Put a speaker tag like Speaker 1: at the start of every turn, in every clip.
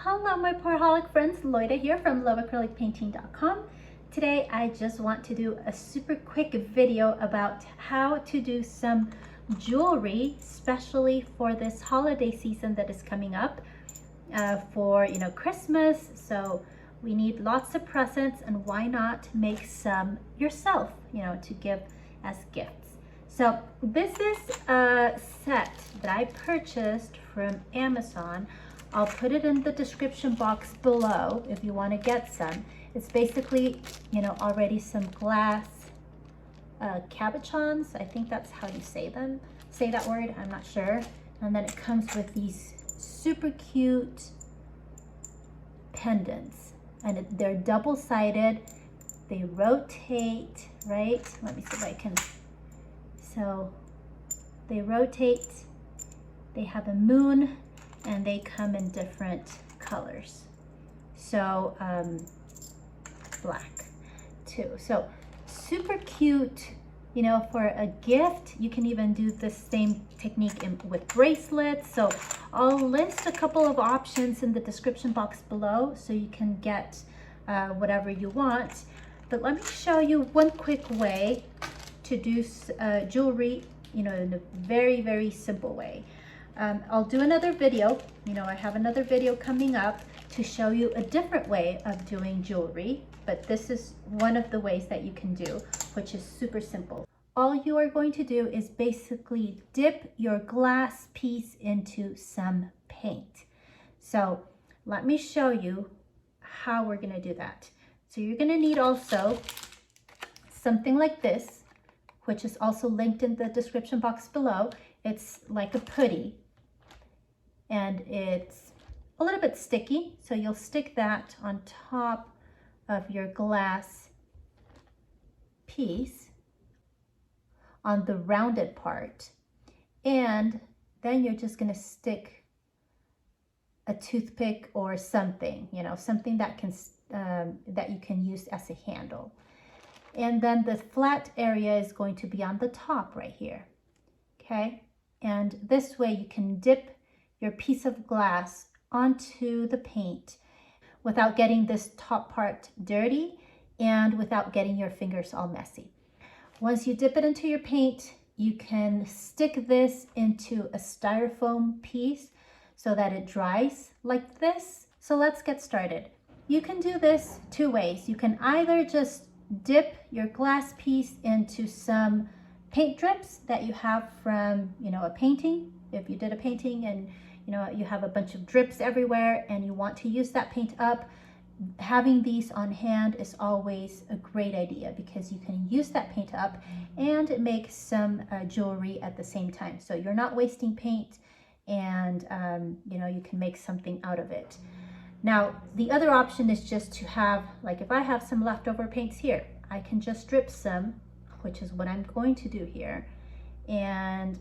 Speaker 1: Hello my Powerholic friends, Loida here from loveacrylicpainting.com. Today I just want to do a super quick video about how to do some jewelry, especially for this holiday season that is coming up for Christmas. So we need lots of presents, and why not make some yourself, to give as gifts. So this is a set that I purchased from Amazon. I'll put it in the description box below if you want to get some. It's basically, already some glass cabochons. I think that's how you say that word, I'm not sure. And then it comes with these super cute pendants, and they're double-sided. They rotate, right? Let me see if I can. So they rotate, they have a moon, and they come in different colors. So black too. So super cute, for a gift. You can even do the same technique with bracelets. So I'll list a couple of options in the description box below so you can get whatever you want. But let me show you one quick way to do jewelry, in a very, very simple way. I'll do another video, I have another video coming up to show you a different way of doing jewelry, but this is one of the ways that you can do, which is super simple. All you are going to do is basically dip your glass piece into some paint. So let me show you how we're going to do that. So you're going to need also something like this, which is also linked in the description box below. It's like a putty, and it's a little bit sticky, so you'll stick that on top of your glass piece on the rounded part, and then you're just going to stick a toothpick or something, something that can that you can use as a handle. And then the flat area is going to be on the top right here. Okay, and this way you can dip your piece of glass onto the paint without getting this top part dirty and without getting your fingers all messy. Once you dip it into your paint, you can stick this into a styrofoam piece so that it dries like this. So let's get started. You can do this two ways. You can either just dip your glass piece into some paint drips that you have from, a painting. If you did a painting and, you have a bunch of drips everywhere and you want to use that paint up, having these on hand is always a great idea because you can use that paint up and make some jewelry at the same time. So you're not wasting paint, and, you can make something out of it. Now, the other option is just to have, like if I have some leftover paints here, I can just drip some, which is what I'm going to do here. And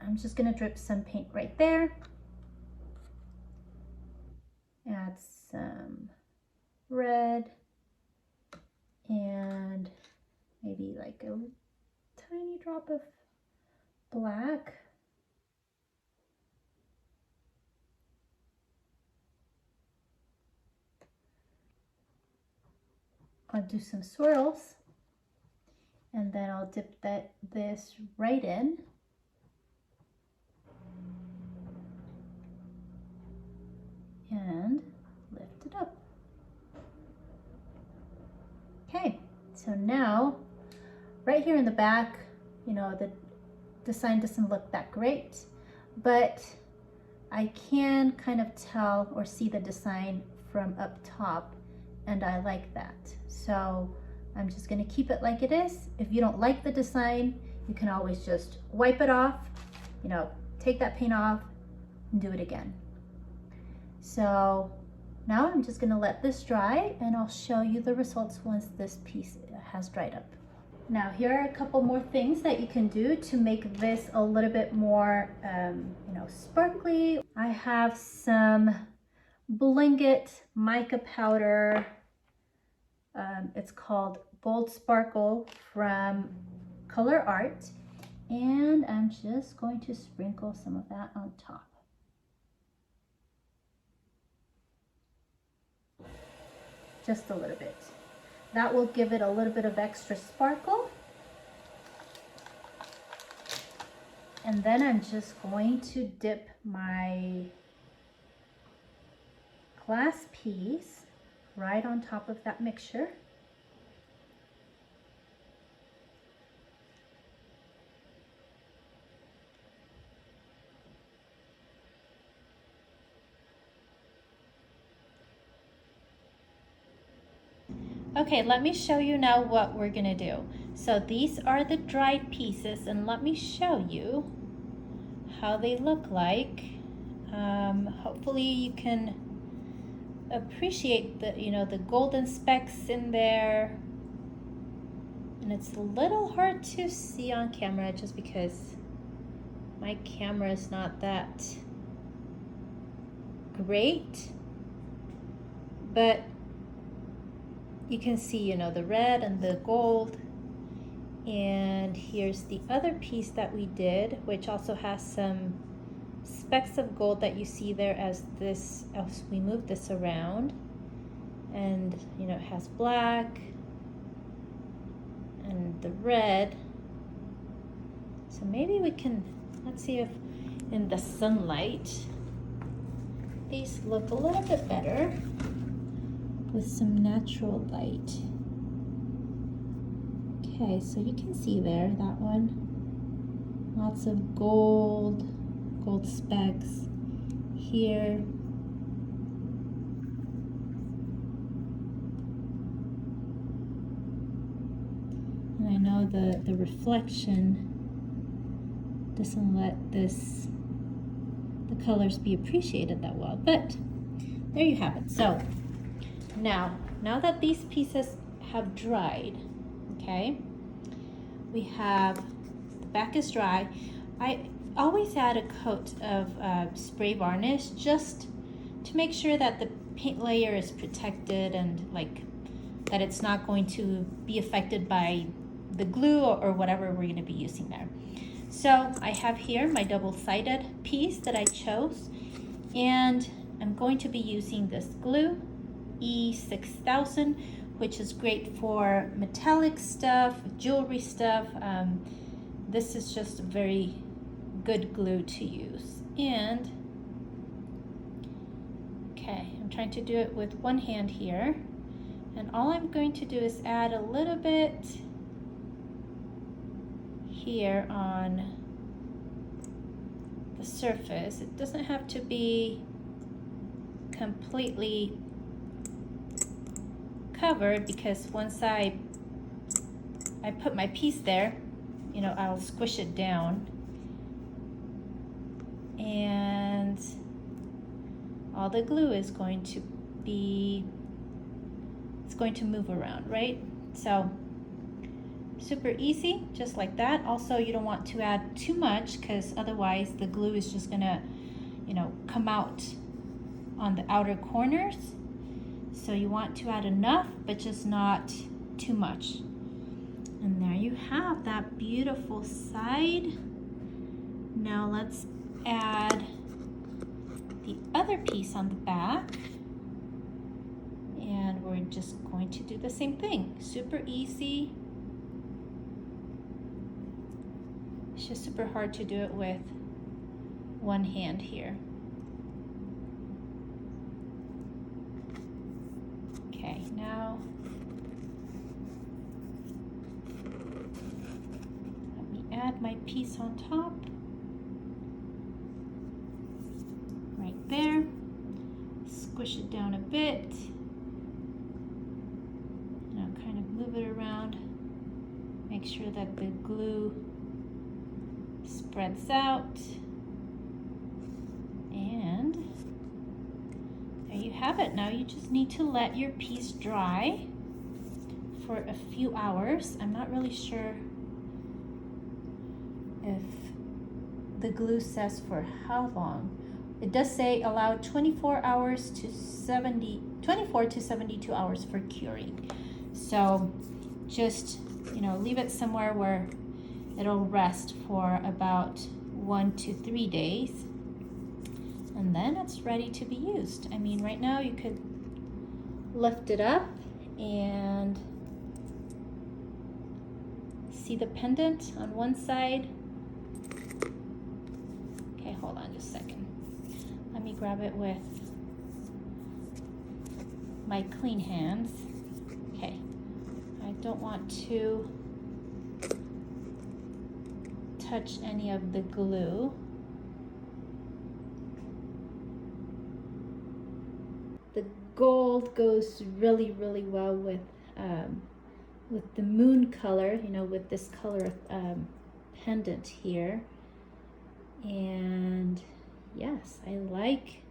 Speaker 1: I'm just going to drip some paint right there. Add some red and maybe like a tiny drop of black. I'll do some swirls, and then I'll dip this right in. And lift it up. Okay, so now right here in the back, the design doesn't look that great, but I can kind of tell or see the design from up top, and I like that. So I'm just going to keep it like it is. If you don't like the design, you can always just wipe it off, take that paint off and do it again. So now I'm just going to let this dry, and I'll show you the results once this piece has dried up. Now here are a couple more things that you can do to make this a little bit more sparkly. I have some Bling It mica powder. It's called Gold Sparkle from Color Art, and I'm just going to sprinkle some of that on top. just a little bit. That will give it a little bit of extra sparkle. And then I'm just going to dip my glass piece right on top of that mixture. Okay, let me show you now what we're gonna do. So these are the dried pieces, and let me show you how they look like. Hopefully you can appreciate the, the golden specks in there. And it's a little hard to see on camera just because my camera is not that great. But you can see, the red and the gold. And here's the other piece that we did, which also has some specks of gold that you see there as we move this around. And, it has black and the red. So maybe we can, let's see if in the sunlight, these look a little bit better with some natural light. Okay, so you can see there, that one. Lots of gold specks here. And I know the reflection doesn't let the colors be appreciated that well, but there you have it. So now that these pieces have dried, okay, we have, the back is dry. I always add a coat of spray varnish just to make sure that the paint layer is protected and that it's not going to be affected by the glue or whatever we're going to be using there. So I have here my double-sided piece that I chose, and I'm going to be using this glue, E6000, which is great for metallic stuff, jewelry stuff. This is just a very good glue to use. And, okay, I'm trying to do it with one hand here. And all I'm going to do is add a little bit here on the surface. It doesn't have to be completely covered, because once I put my piece there, I'll squish it down and all the glue is going to be, it's going to move around, right? So super easy, just like that. Also, you don't want to add too much, because otherwise the glue is just gonna, come out on the outer corners. So you want to add enough, but just not too much. And there you have that beautiful side. Now let's add the other piece on the back. And we're just going to do the same thing. Super easy. It's just super hard to do it with one hand here. Okay, now let me add my piece on top. Right there. Squish it down a bit. Now kind of move it around. Make sure that the glue spreads out. And there you have it. Now you just need to let your piece dry for a few hours. I'm not really sure if the glue says for how long. It does say allow 24 to 72 hours for curing. So just, leave it somewhere where it'll rest for about 1 to 3 days. And then it's ready to be used. I mean, right now you could lift it up and see the pendant on one side. Okay, hold on just a second. Let me grab it with my clean hands. Okay, I don't want to touch any of the glue. The gold goes really, really well with the moon color, you know, with this color pendant here. And yes, I like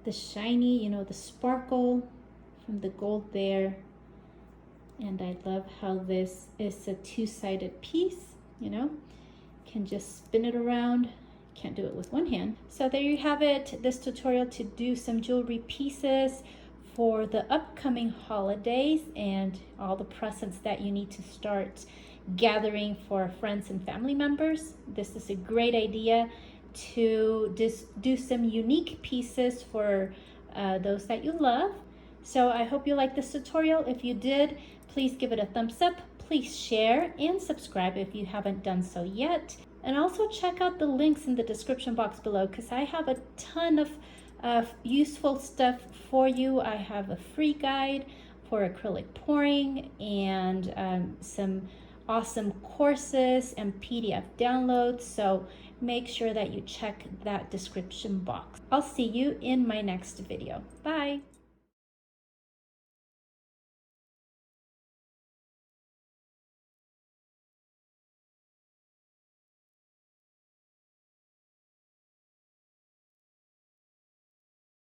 Speaker 1: the shiny, you know, the sparkle from the gold there. And I love how this is a two-sided piece, you know, can just spin it around. Can't do it with one hand. So there you have it, this tutorial to do some jewelry pieces for the upcoming holidays and all the presents that you need to start gathering for friends and family members. This is a great idea to just do some unique pieces for those that you love. So I hope you liked this tutorial. If you did, please give it a thumbs up. Please share and subscribe if you haven't done so yet. And also check out the links in the description box below because I have a ton of useful stuff for you. I have a free guide for acrylic pouring and some awesome courses and PDF downloads. So make sure that you check that description box. I'll see you in my next video. Bye.